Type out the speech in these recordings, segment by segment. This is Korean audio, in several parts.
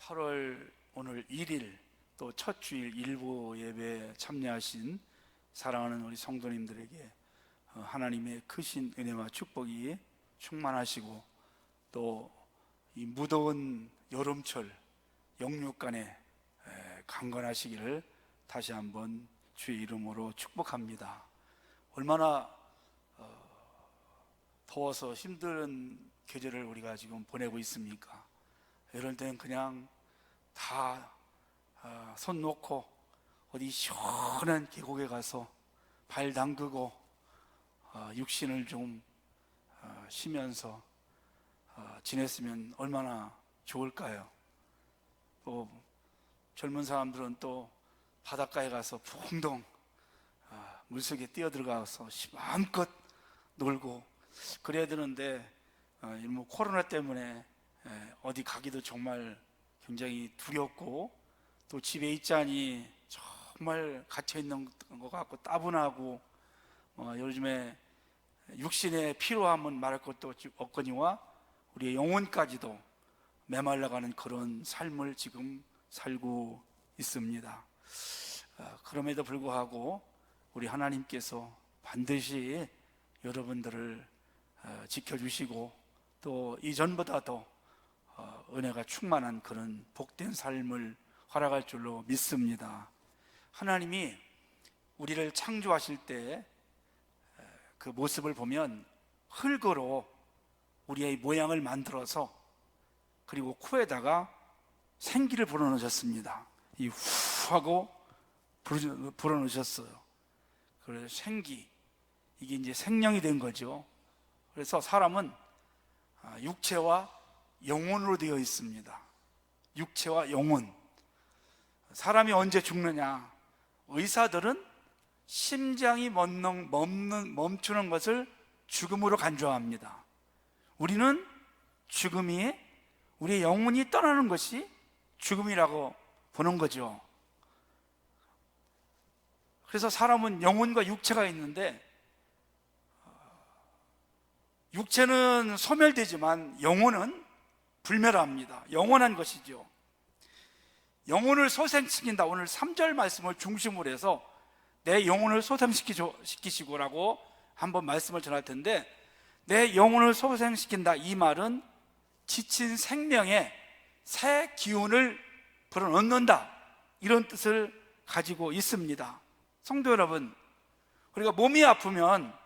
8월 오늘 1일 또 첫 주일 일부 예배에 참여하신 사랑하는 우리 성도님들에게 하나님의 크신 은혜와 축복이 충만하시고 또 이 무더운 여름철 영육간에 강건하시기를 다시 한번 주의 이름으로 축복합니다. 얼마나 더워서 힘든 계절을 우리가 지금 보내고 있습니까? 이럴 때는 그냥 다 손 놓고 어디 시원한 계곡에 가서 발 담그고 육신을 좀 쉬면서 지냈으면 얼마나 좋을까요? 또 젊은 사람들은 또 바닷가에 가서 풍덩 물속에 뛰어들어가서 마음껏 놀고 그래야 되는데 뭐 코로나 때문에 어디 가기도 정말 굉장히 두렵고 또 집에 있자니 정말 갇혀있는 것 같고 따분하고 요즘에 육신의 피로함은 말할 것도 없거니와 우리의 영혼까지도 메말라가는 그런 삶을 지금 살고 있습니다. 그럼에도 불구하고 우리 하나님께서 반드시 여러분들을 지켜주시고 또 이전보다 더 은혜가 충만한 그런 복된 삶을 허락할 줄로 믿습니다. 하나님이 우리를 창조하실 때 그 모습을 보면 흙으로 우리의 모양을 만들어서 그리고 코에다가 생기를 불어넣으셨습니다. 이 후 하고 불어넣으셨어요. 그래서 생기, 이게 이제 생명이 된 거죠. 그래서 사람은 육체와 영혼으로 되어 있습니다. 육체와 영혼. 사람이 언제 죽느냐? 의사들은 심장이 멈추는 것을 죽음으로 간주합니다. 우리는 죽음이 우리의 영혼이 떠나는 것이 죽음이라고 보는 거죠. 그래서 사람은 영혼과 육체가 있는데 육체는 소멸되지만 영혼은 불멸합니다. 영원한 것이죠. 영혼을 소생시킨다. 오늘 3절 말씀을 중심으로 해서 내 영혼을 소생시키시고라고 한번 말씀을 전할 텐데, 내 영혼을 소생시킨다 이 말은 지친 생명에 새 기운을 불어넣는다 이런 뜻을 가지고 있습니다. 성도 여러분, 우리가 몸이 아프면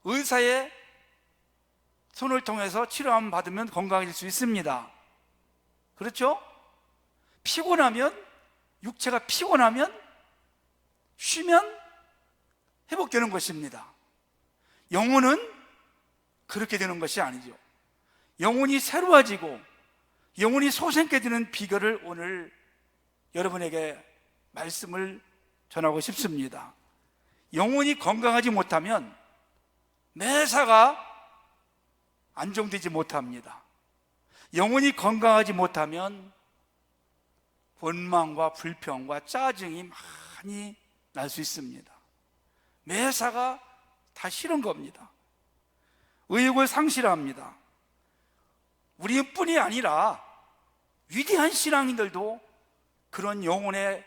의사의 손을 통해서 치료함 받으면 건강해질 수 있습니다. 그렇죠? 피곤하면, 육체가 피곤하면 쉬면 회복되는 것입니다. 영혼은 그렇게 되는 것이 아니죠. 영혼이 새로워지고 영혼이 소생케 되는 비결을 오늘 여러분에게 말씀을 전하고 싶습니다. 영혼이 건강하지 못하면 매사가 안정되지 못합니다. 영혼이 건강하지 못하면 원망과 불평과 짜증이 많이 날 수 있습니다. 매사가 다 싫은 겁니다. 의욕을 상실합니다. 우리뿐이 아니라 위대한 신앙인들도 그런 영혼의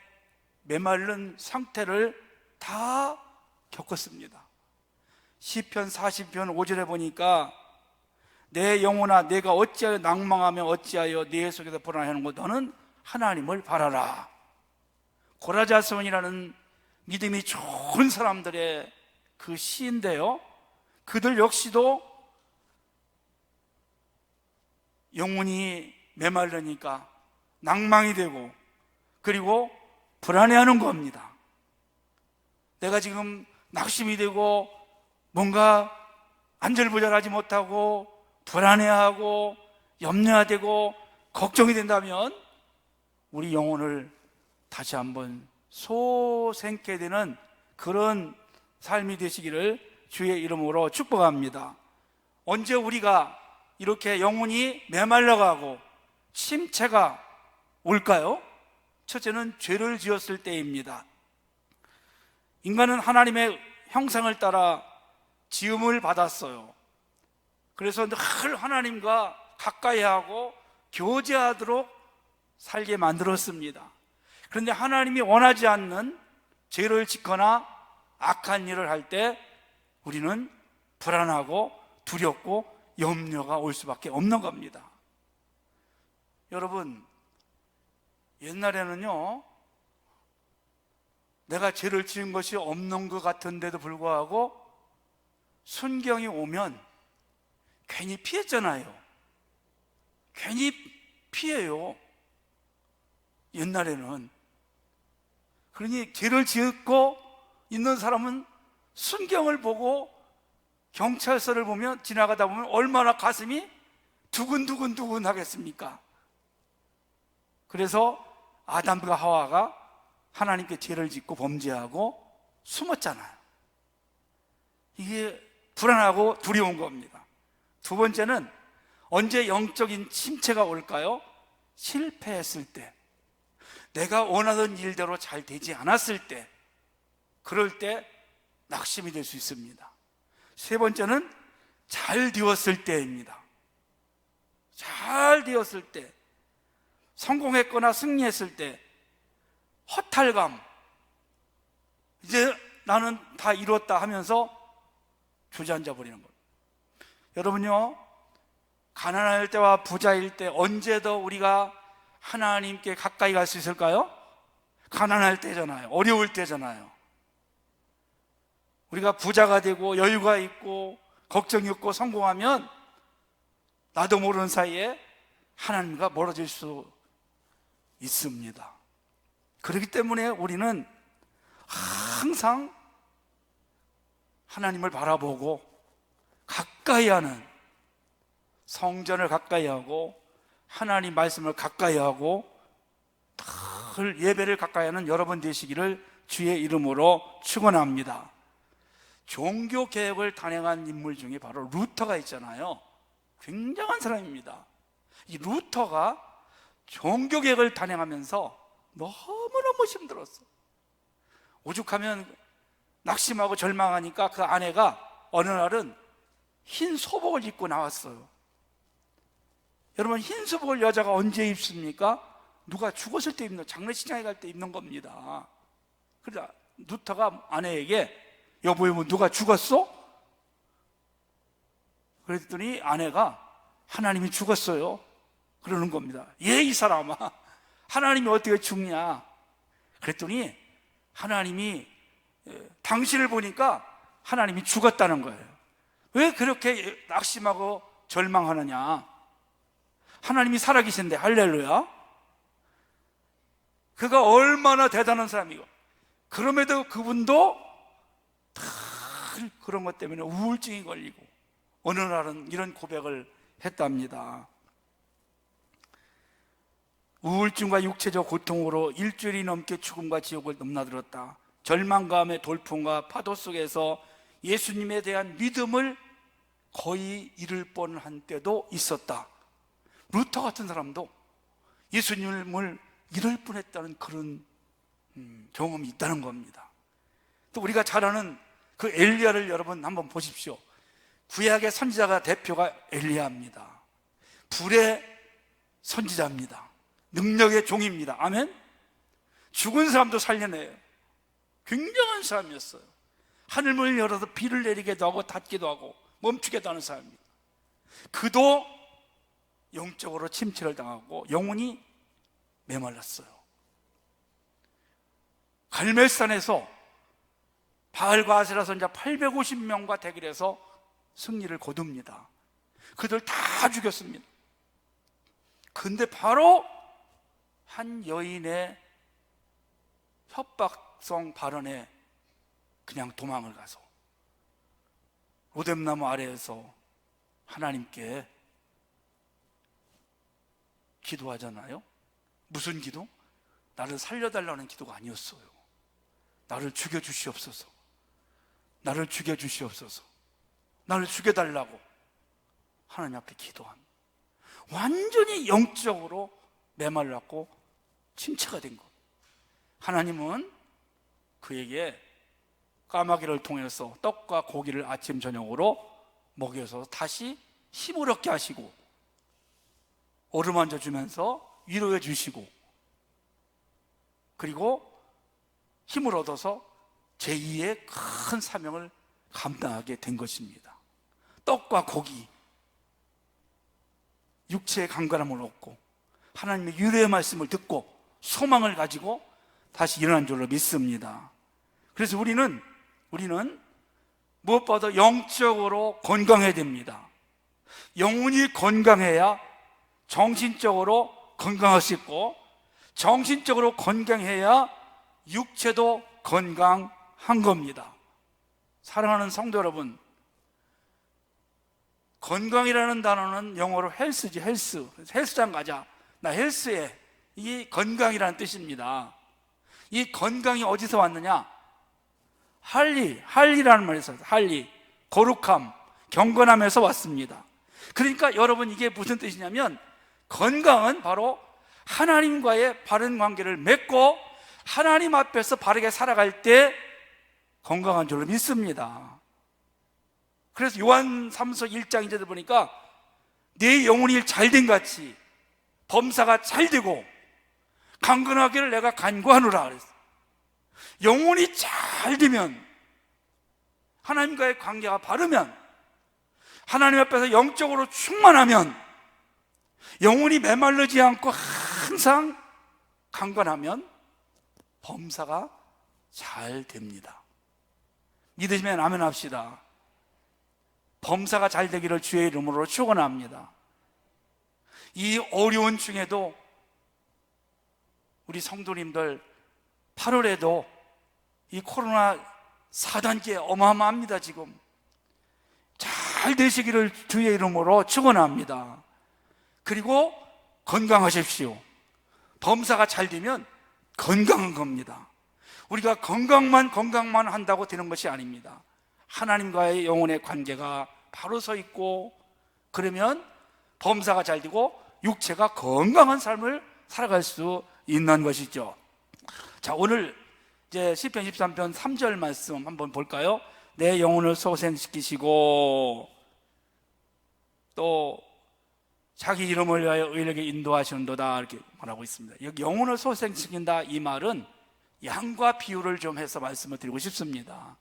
메마른 상태를 다 겪었습니다. 시편 40편 5절에 보니까 내 영혼아 내가 어찌하여 낭망하며 어찌하여 내 속에서 불안해하는고 너는 하나님을 바라라. 고라자손이라는 믿음이 좋은 사람들의 그 시인데요, 그들 역시도 영혼이 메마르니까 낭망이 되고 그리고 불안해하는 겁니다. 내가 지금 낙심이 되고 뭔가 안절부절하지 못하고 불안해하고 염려되고 걱정이 된다면 우리 영혼을 다시 한번 소생케 되는 그런 삶이 되시기를 주의 이름으로 축복합니다. 언제 우리가 이렇게 영혼이 메말라가고 침체가 올까요? 첫째는 죄를 지었을 때입니다. 인간은 하나님의 형상을 따라 지음을 받았어요. 그래서 늘 하나님과 가까이 하고 교제하도록 살게 만들었습니다. 그런데 하나님이 원하지 않는 죄를 짓거나 악한 일을 할 때 우리는 불안하고 두렵고 염려가 올 수밖에 없는 겁니다. 여러분, 옛날에는요, 내가 죄를 지은 것이 없는 것 같은데도 불구하고 순경이 오면 괜히 피했잖아요. 괜히 피해요. 옛날에는. 그러니 죄를 짓고 있는 사람은 순경을 보고 경찰서를 보면, 지나가다 보면 얼마나 가슴이 두근두근 하겠습니까? 그래서 아담과 하와가 하나님께 죄를 짓고 범죄하고 숨었잖아요. 이게 불안하고 두려운 겁니다. 두 번째는 언제 영적인 침체가 올까요? 실패했을 때, 내가 원하던 일대로 잘 되지 않았을 때, 그럴 때 낙심이 될 수 있습니다. 세 번째는 잘 되었을 때입니다. 잘 되었을 때, 성공했거나 승리했을 때 허탈감, 이제 나는 다 이뤘다 하면서 주저앉아 버리는 겁니다. 여러분요, 가난할 때와 부자일 때 언제 더 우리가 하나님께 가까이 갈 수 있을까요? 가난할 때잖아요. 어려울 때잖아요. 우리가 부자가 되고 여유가 있고 걱정이 없고 성공하면 나도 모르는 사이에 하나님과 멀어질 수 있습니다. 그렇기 때문에 우리는 항상 하나님을 바라보고 가까이 하는, 성전을 가까이 하고 하나님 말씀을 가까이 하고 늘 예배를 가까이 하는 여러분 되시기를 주의 이름으로 축원합니다. 종교 개혁을 단행한 인물 중에 바로 루터가 있잖아요. 굉장한 사람입니다. 이 루터가 종교 개혁을 단행하면서 너무너무 힘들었어. 오죽하면 낙심하고 절망하니까 그 아내가 어느 날은 흰 소복을 입고 나왔어요. 여러분, 흰 소복을 여자가 언제 입습니까? 누가 죽었을 때 입는, 장례식장에 갈 때 입는 겁니다. 그러다 루터가 아내에게, 여보 누가 죽었어? 그랬더니 아내가 하나님이 죽었어요 그러는 겁니다. 이 사람아, 하나님이 어떻게 죽냐? 그랬더니 하나님이, 당신을 보니까 하나님이 죽었다는 거예요. 왜 그렇게 낙심하고 절망하느냐? 하나님이 살아계신데, 할렐루야. 그가 얼마나 대단한 사람이고, 그럼에도 그분도 다 그런 것 때문에 우울증이 걸리고 어느 날은 이런 고백을 했답니다. 우울증과 육체적 고통으로 일주일이 넘게 죽음과 지옥을 넘나들었다. 절망감의 돌풍과 파도 속에서 예수님에 대한 믿음을 거의 잃을 뻔한 때도 있었다. 루터 같은 사람도 예수님을 잃을 뻔했다는 그런 경험이 있다는 겁니다. 또 우리가 잘 아는 그 엘리야를 여러분 한번 보십시오. 구약의 선지자가 대표가 엘리야입니다. 불의 선지자입니다. 능력의 종입니다. 아멘. 죽은 사람도 살려내요. 굉장한 사람이었어요. 하늘문을 열어서 비를 내리기도 하고 닫기도 하고 멈추기도 하는 사람입니다. 그도 영적으로 침체를 당하고 영혼이 메말랐어요. 갈멜산에서 바알과 아세라 선지자 850명과 대결해서 승리를 거둡니다. 그들 다 죽였습니다. 근데 바로 한 여인의 협박성 발언에 그냥 도망을 가서 로뎀나무 아래에서 하나님께 기도하잖아요. 무슨 기도? 나를 살려달라는 기도가 아니었어요. 나를 죽여주시옵소서. 나를 죽여주시옵소서. 나를 죽여달라고 하나님 앞에 기도합니다. 완전히 영적으로 메말랐고 침체가 된 것. 하나님은 그에게 까마귀를 통해서 떡과 고기를 아침 저녁으로 먹여서 다시 힘을 얻게 하시고 어루만져 주면서 위로해 주시고, 그리고 힘을 얻어서 제2의 큰 사명을 감당하게 된 것입니다. 떡과 고기, 육체의 강건함을 얻고 하나님의 위로의 말씀을 듣고 소망을 가지고 다시 일어난 줄로 믿습니다. 그래서 우리는 무엇보다 영적으로 건강해야 됩니다. 영혼이 건강해야 정신적으로 건강할 수 있고, 정신적으로 건강해야 육체도 건강한 겁니다. 사랑하는 성도 여러분, 건강이라는 단어는 영어로 헬스지. 헬스장 가자, 나 헬스해. 이게 건강이라는 뜻입니다. 이 건강이 어디서 왔느냐? 할리라는 말이 있어요. 할리, 거룩함, 경건함에서 왔습니다. 그러니까 여러분, 이게 무슨 뜻이냐면, 건강은 바로 하나님과의 바른 관계를 맺고 하나님 앞에서 바르게 살아갈 때 건강한 줄로 믿습니다. 그래서 요한 3서 1장 2절에 보니까 내 영혼이 잘된 같이 범사가 잘되고 강건하기를 내가 간구하노라 그랬어요. 영혼이 잘되면, 하나님과의 관계가 바르면, 하나님 앞에서 영적으로 충만하면, 영혼이 메말르지 않고 항상 강건하면 범사가 잘 됩니다. 믿으시면 아멘 합시다. 범사가 잘 되기를 주의 이름으로 축원합니다. 이 어려운 중에도 우리 성도님들 8월에도 이 코로나 4단계 어마어마합니다. 지금 잘 되시기를 주의 이름으로 축원합니다. 그리고 건강하십시오. 범사가 잘 되면 건강한 겁니다. 우리가 건강만 한다고 되는 것이 아닙니다. 하나님과의 영혼의 관계가 바로 서 있고, 그러면 범사가 잘 되고 육체가 건강한 삶을 살아갈 수 있는 것이죠. 자, 오늘 이제 시편 13편 3절 말씀 한번 볼까요? 내 영혼을 소생시키시고 또 자기 이름을 위하여 의인에게 인도하시는도다, 이렇게 말하고 있습니다. 여기 영혼을 소생시킨다, 이 말은 양과 비유를 좀 해서 말씀을 드리고 싶습니다.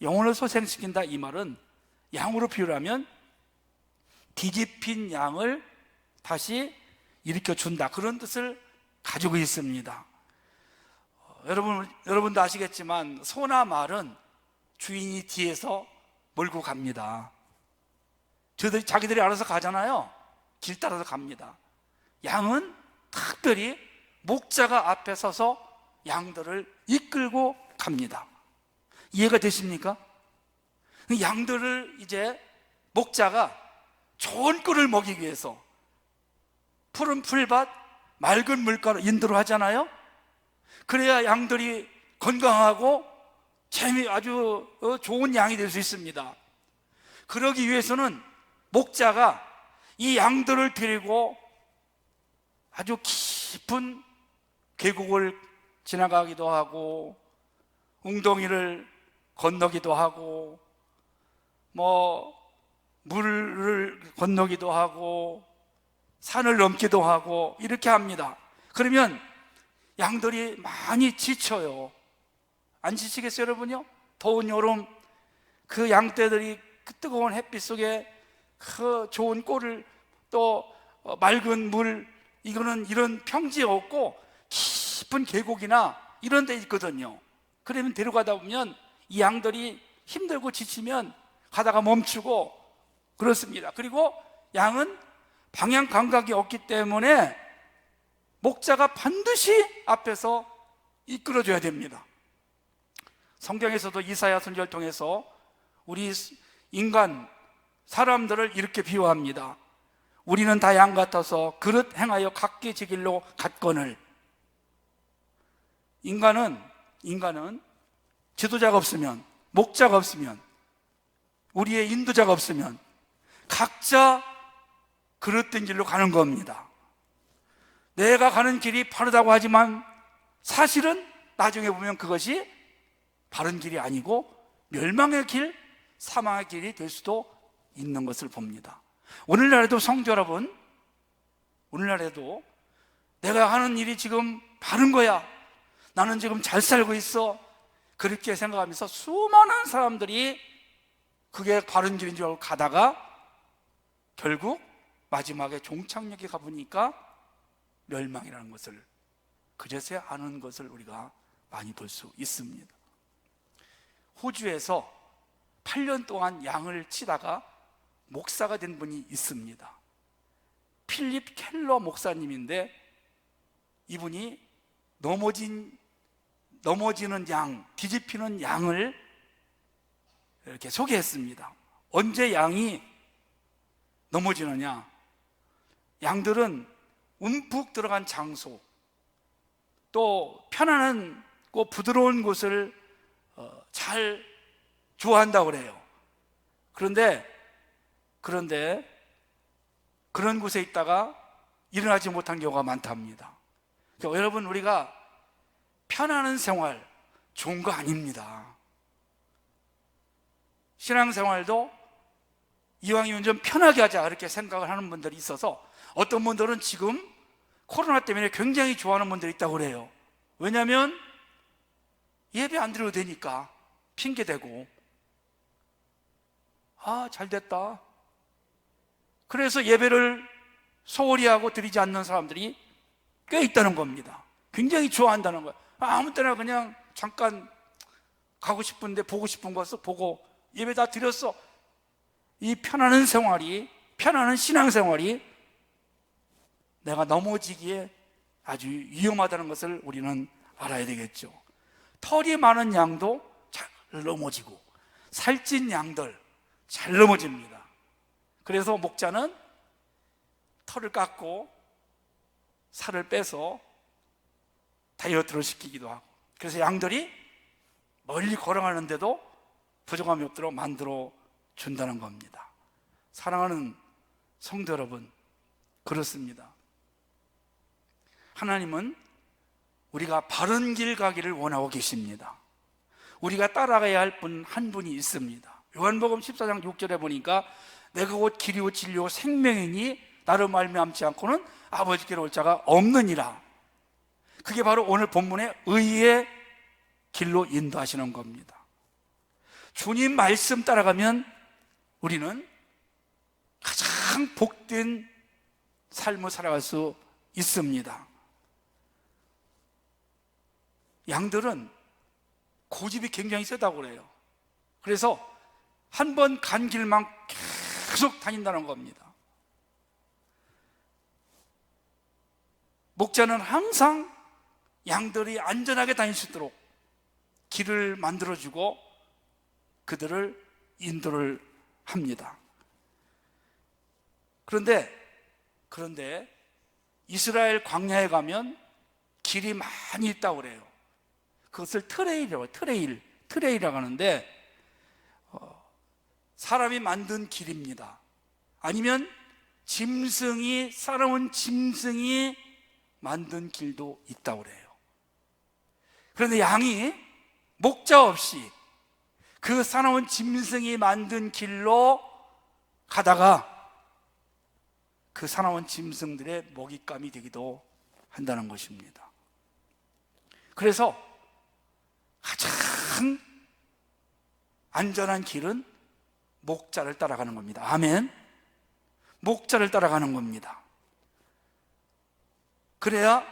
영혼을 소생시킨다, 이 말은 양으로 비유를 하면 뒤집힌 양을 다시 일으켜준다, 그런 뜻을 가지고 있습니다. 여러분도 아시겠지만 소나 말은 주인이 뒤에서 몰고 갑니다. 자기들이 알아서 가잖아요. 길 따라서 갑니다. 양은 특별히 목자가 앞에 서서 양들을 이끌고 갑니다. 이해가 되십니까? 양들을 이제 목자가 좋은 꿀을 먹이기 위해서 푸른 풀밭, 맑은 물가로 인도를 하잖아요. 그래야 양들이 건강하고 아주 좋은 양이 될 수 있습니다. 그러기 위해서는 목자가 이 양들을 데리고 아주 깊은 계곡을 지나가기도 하고, 웅덩이를 건너기도 하고, 물을 건너기도 하고, 산을 넘기도 하고, 이렇게 합니다. 그러면 양들이 많이 지쳐요. 안 지치겠어요, 여러분요? 더운 여름 그 양떼들이 그 뜨거운 햇빛 속에 그 좋은 꼴을 또 맑은 물, 이런 평지에 없고 깊은 계곡이나 이런 데 있거든요. 그러면 데려가다 보면 이 양들이 힘들고 지치면 가다가 멈추고 그렇습니다. 그리고 양은 방향 감각이 없기 때문에 목자가 반드시 앞에서 이끌어줘야 됩니다. 성경에서도 이사야 선지자를 통해서 우리 사람들을 이렇게 비유합니다. 우리는 다 양 같아서 그릇 행하여 각기 제 길로 갔거늘. 인간은 지도자가 없으면, 목자가 없으면, 우리의 인도자가 없으면 각자 그릇된 길로 가는 겁니다. 내가 가는 길이 바르다고 하지만 사실은 나중에 보면 그것이 바른 길이 아니고 멸망의 길, 사망의 길이 될 수도 있는 것을 봅니다. 오늘날에도 성도 여러분, 오늘날에도 내가 하는 일이 지금 바른 거야, 나는 지금 잘 살고 있어, 그렇게 생각하면서 수많은 사람들이 그게 바른 길인 줄 알고 가다가 결국 마지막에 종착역에 가보니까 멸망이라는 것을 그제서야 아는 것을 우리가 많이 볼 수 있습니다. 호주에서 8년 동안 양을 치다가 목사가 된 분이 있습니다. 필립 켈러 목사님인데, 이분이 넘어지는 양, 뒤집히는 양을 이렇게 소개했습니다. 언제 양이 넘어지느냐? 양들은 움푹 들어간 장소, 또 편안하고 부드러운 곳을 잘 좋아한다고 그래요. 그런데 그런 곳에 있다가 일어나지 못한 경우가 많답니다. 그러니까 여러분, 우리가 편안한 생활 좋은 거 아닙니다. 신앙생활도 이왕이면 좀 편하게 하자, 그렇게 생각을 하는 분들이 있어서 어떤 분들은 지금 코로나 때문에 굉장히 좋아하는 분들이 있다고 그래요. 왜냐하면 예배 안 드려도 되니까 핑계대고, 잘 됐다, 그래서 예배를 소홀히 하고 드리지 않는 사람들이 꽤 있다는 겁니다. 굉장히 좋아한다는 거예요. 아무 때나 그냥 잠깐 가고 싶은데, 보고 싶은 것을 보고 예배 다 드렸어. 이 편안한 생활이, 편안한 신앙생활이 내가 넘어지기에 아주 위험하다는 것을 우리는 알아야 되겠죠. 털이 많은 양도 잘 넘어지고 살찐 양들 잘 넘어집니다. 그래서 목자는 털을 깎고 살을 빼서 다이어트를 시키기도 하고, 그래서 양들이 멀리 걸어가는데도 부족함이 없도록 만들어 준다는 겁니다. 사랑하는 성도 여러분, 그렇습니다. 하나님은 우리가 바른 길 가기를 원하고 계십니다. 우리가 따라가야 할 분 한 분이 있습니다. 요한복음 14장 6절에 보니까 내가 곧 길이요 진리요 생명이니 나를 말미암지 않고는 아버지께로 올 자가 없느니라. 그게 바로 오늘 본문의 의의 길로 인도하시는 겁니다. 주님 말씀 따라가면 우리는 가장 복된 삶을 살아갈 수 있습니다. 양들은 고집이 굉장히 세다고 그래요. 그래서 한 번 간 길만 계속 다닌다는 겁니다. 목자는 항상 양들이 안전하게 다닐 수 있도록 길을 만들어주고 그들을 인도를 합니다. 그런데 이스라엘 광야에 가면 길이 많이 있다고 그래요. 그것을 트레일이라고 하는데, 사람이 만든 길입니다. 아니면 싸나운 짐승이 만든 길도 있다고 그래요. 그런데 양이 목자 없이 그 싸나운 짐승이 만든 길로 가다가 그 사나운 짐승들의 먹잇감이 되기도 한다는 것입니다. 그래서 가장 안전한 길은 목자를 따라가는 겁니다. 아멘. 목자를 따라가는 겁니다. 그래야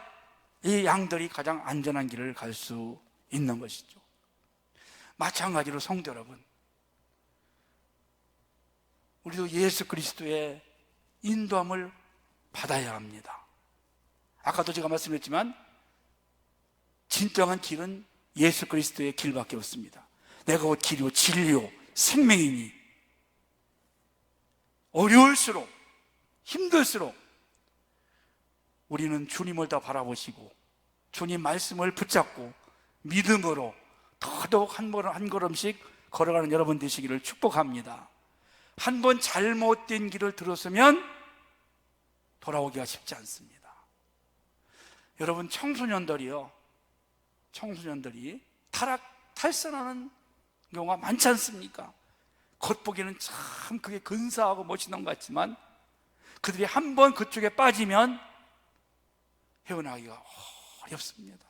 이 양들이 가장 안전한 길을 갈 수 있는 것이죠. 마찬가지로 성도 여러분, 우리도 예수 그리스도의 인도함을 받아야 합니다. 아까도 제가 말씀했지만 진정한 길은 예수 그리스도의 길밖에 없습니다. 내가 곧 길이요 진리요 생명이니, 어려울수록 힘들수록 우리는 주님을 더 바라보시고 주님 말씀을 붙잡고 믿음으로 더더욱 한 걸음씩 걸어가는 여러분 되시기를 축복합니다. 한 번 잘못된 길을 들었으면 돌아오기가 쉽지 않습니다. 여러분, 청소년들이 탈선하는 경우가 많지 않습니까? 겉보기에는 참 그게 근사하고 멋있는 것 같지만 그들이 한 번 그쪽에 빠지면 헤어나기가 어렵습니다.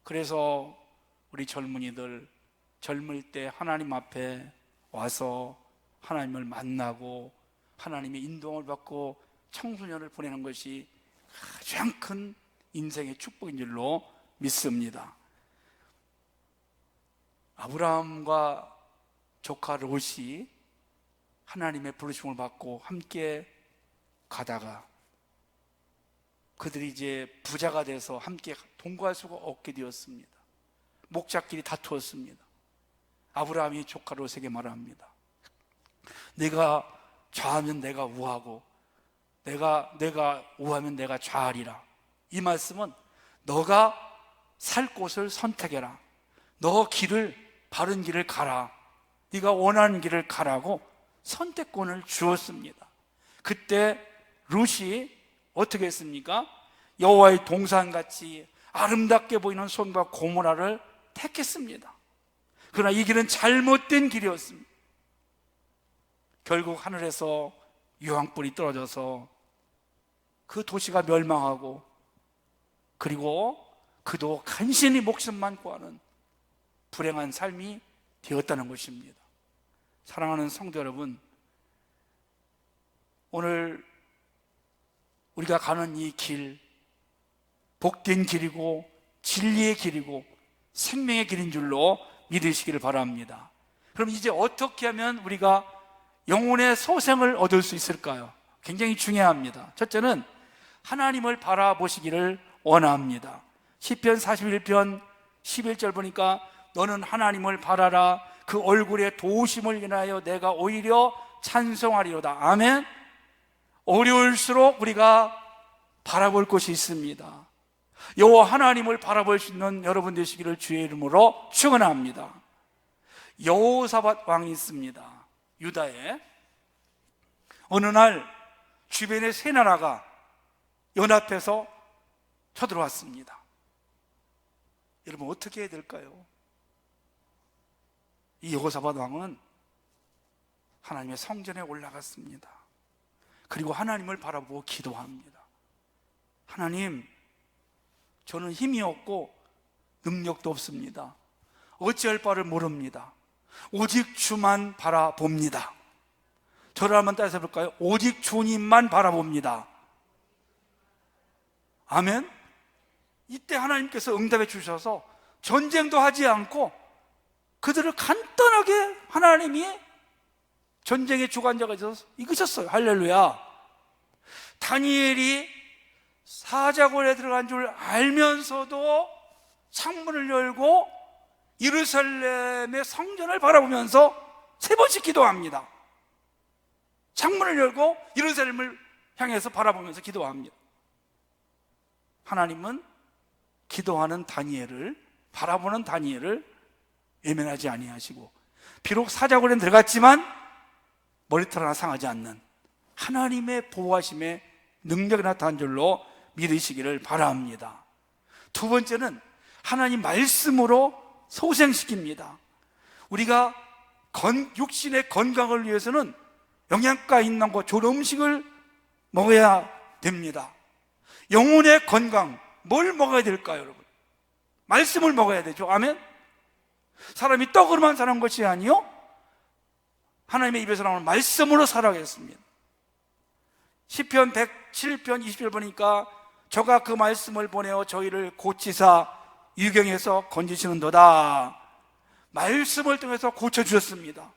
그래서 우리 젊은이들 젊을 때 하나님 앞에 와서 하나님을 만나고 하나님의 인도함을 받고 청소년을 보내는 것이 가장 큰 인생의 축복인 줄로 믿습니다. 아브라함과 조카 롯이 하나님의 부르심을 받고 함께 가다가 그들이 이제 부자가 돼서 함께 동거할 수가 없게 되었습니다. 목자끼리 다투었습니다. 아브라함이 조카 롯에게 말합니다. 내가 좌하면 내가 우하고 내가 우하면 내가 좌하리라. 이 말씀은 너가 살 곳을 선택해라. 너 길을 바른 길을 가라. 네가 원하는 길을 가라고 선택권을 주었습니다. 그때 롯이 어떻게 했습니까? 여호와의 동산같이 아름답게 보이는 소돔과 고모라를 택했습니다. 그러나 이 길은 잘못된 길이었습니다. 결국 하늘에서 유황불이 떨어져서 그 도시가 멸망하고 그리고 그도 간신히 목숨만 구하는 불행한 삶이 되었다는 것입니다. 사랑하는 성도 여러분, 오늘 우리가 가는 이 길, 복된 길이고 진리의 길이고 생명의 길인 줄로 믿으시기를 바랍니다. 그럼 이제 어떻게 하면 우리가 영혼의 소생을 얻을 수 있을까요? 굉장히 중요합니다. 첫째는 하나님을 바라보시기를 원합니다. 시편 41편 11절 보니까 너는 하나님을 바라라. 그 얼굴의 도우심을 인하여 내가 오히려 찬송하리로다. 아멘. 어려울수록 우리가 바라볼 것이 있습니다. 여호와 하나님을 바라볼 수 있는 여러분 되시기를 주의 이름으로 축원합니다. 여호사밧 왕이 있습니다. 유다에. 어느 날 주변의 세 나라가 연합해서 쳐들어왔습니다. 여러분 어떻게 해야 될까요? 이 여호사밧 왕은 하나님의 성전에 올라갔습니다. 그리고 하나님을 바라보고 기도합니다. 하나님, 저는 힘이 없고 능력도 없습니다. 어찌할 바를 모릅니다. 오직 주만 바라봅니다. 저를 한번 따라서 볼까요? 오직 주님만 바라봅니다. 아멘. 이때 하나님께서 응답해 주셔서 전쟁도 하지 않고 그들을 간단하게 하나님이 전쟁의 주관자가 있어서 이기셨어요. 할렐루야. 다니엘이 사자굴에 들어간 줄 알면서도 창문을 열고 예루살렘의 성전을 바라보면서 세 번씩 기도합니다. 창문을 열고 예루살렘을 향해서 바라보면서 기도합니다. 하나님은 기도하는 다니엘을, 바라보는 다니엘을 외면하지 아니하시고, 비록 사자굴에 들어갔지만 머리털 하나 상하지 않는 하나님의 보호하심의 능력이 나타난 줄로 믿으시기를 바랍니다. 두 번째는 하나님 말씀으로 소생시킵니다. 우리가 육신의 건강을 위해서는 영양가 있는 것, 좋은 음식을 먹어야 됩니다. 영혼의 건강, 뭘 먹어야 될까요, 여러분? 말씀을 먹어야 되죠. 아멘. 사람이 떡으로만 사는 것이 아니요, 하나님의 입에서 나오는 말씀으로 살아가겠습니다. 시편 107편 20절 보니까 저가 그 말씀을 보내어 저희를 고치사 유경에서 건지시는도다. 말씀을 통해서 고쳐주셨습니다.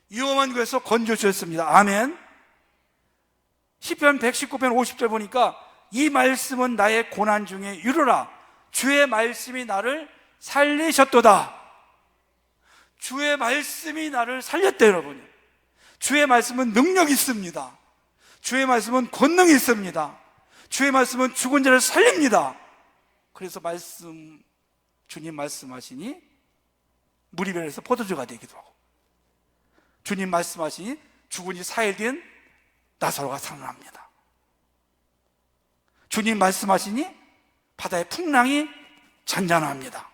위험한 곳에서 건져주셨습니다. 아멘. 시편 119편 50절 보니까 이 말씀은 나의 고난 중에 이르라. 주의 말씀이 나를 살리셨도다. 주의 말씀이 나를 살렸대요, 여러분. 주의 말씀은 능력이 있습니다. 주의 말씀은 권능이 있습니다. 주의 말씀은 죽은 자를 살립니다. 그래서 주님 말씀하시니 물이 변해서 포도주가 되기도 하고, 주님 말씀하시니 죽은 지 4일 된 나사로가 살아납니다. 주님 말씀하시니 바다의 풍랑이 잔잔합니다.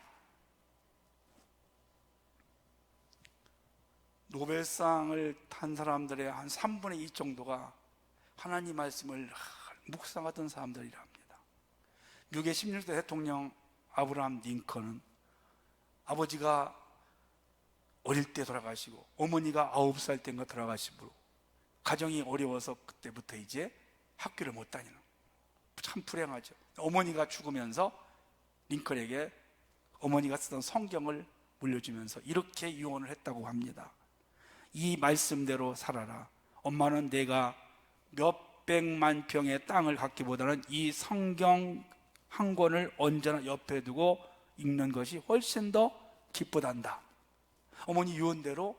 노벨상을 탄 사람들의 한 3분의 2 정도가 하나님 말씀을 묵상하던 사람들이라 합니다. 미국의 16대 대통령 아브라함 링컨은 아버지가 어릴 때 돌아가시고 어머니가 9살 때인가 돌아가시므로 가정이 어려워서 그때부터 이제 학교를 못 다니는, 참 불행하죠. 어머니가 죽으면서 링컨에게 어머니가 쓰던 성경을 물려주면서 이렇게 유언을 했다고 합니다. 이 말씀대로 살아라. 엄마는 내가 몇백만 평의 땅을 갖기보다는 이 성경 한 권을 언제나 옆에 두고 읽는 것이 훨씬 더 기쁘단다. 어머니 유언대로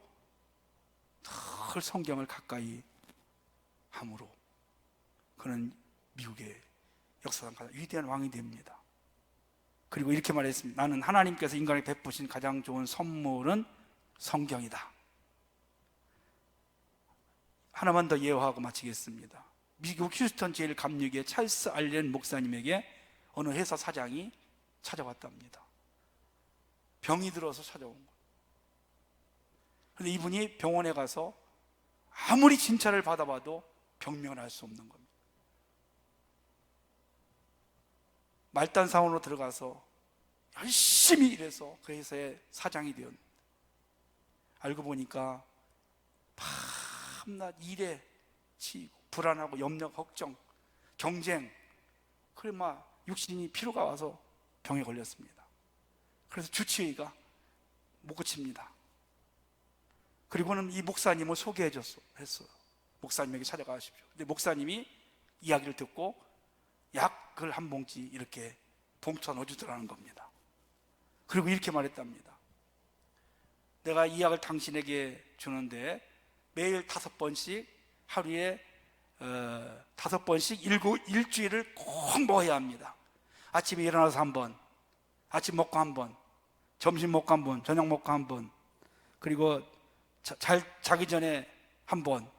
늘 성경을 가까이 함으로 그는 미국의 역사상 가장 위대한 왕이 됩니다. 그리고 이렇게 말했습니다. 나는 하나님께서 인간에게 베푸신 가장 좋은 선물은 성경이다. 하나만 더 예화하고 마치겠습니다. 미국 휴스턴 제1감리교회 찰스 알렌 목사님에게 어느 회사 사장이 찾아왔답니다. 병이 들어서 찾아온 거예요. 그런데 이분이 병원에 가서 아무리 진찰을 받아봐도 병명을 알 수 없는 겁니다. 말단상으로 들어가서 열심히 일해서 그 회사의 사장이 되었는데 알고 보니까 밤낮 일에 치이고 불안하고 염려, 걱정, 경쟁, 그래 막 육신이 피로가 와서 병에 걸렸습니다. 그래서 주치의가 못 고칩니다. 그리고는 이 목사님을 소개해 줬어요. 목사님에게 찾아가십시오. 근데 목사님이 이야기를 듣고 약을 한 봉지 이렇게 봉투에 넣어주더라는 겁니다. 그리고 이렇게 말했답니다. 내가 이 약을 당신에게 주는데 매일 5번씩 하루에 5번씩 일주일을 꼭 먹어야 합니다. 아침에 일어나서 한 번, 아침 먹고 한 번, 점심 먹고 한 번, 저녁 먹고 한 번, 그리고 자기 전에 한 번,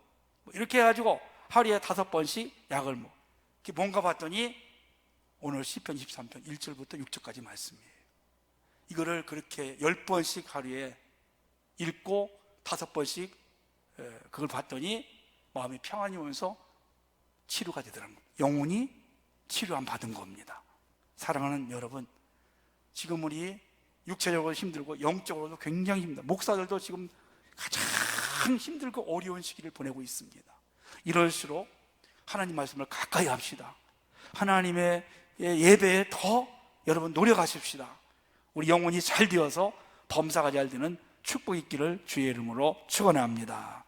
이렇게 해가지고 하루에 5번씩 약을 먹어. 그게 뭔가 봤더니 오늘 시편 23편 1절부터 6절까지 말씀이에요. 이거를 그렇게 10번씩 하루에 읽고 5번씩 그걸 봤더니 마음이 평안이 오면서 치료가 되더라는 겁니다. 영혼이 치료함 받은 겁니다. 사랑하는 여러분, 지금 우리 육체적으로 힘들고 영적으로도 굉장히 힘들다. 목사들도 지금 가장 힘들고 어려운 시기를 보내고 있습니다. 이럴수록 하나님 말씀을 가까이 합시다. 하나님의 예배에 더 여러분 노력하십시다. 우리 영혼이 잘 되어서 범사가 잘 되는 축복 있기를 주의 이름으로 축원합니다.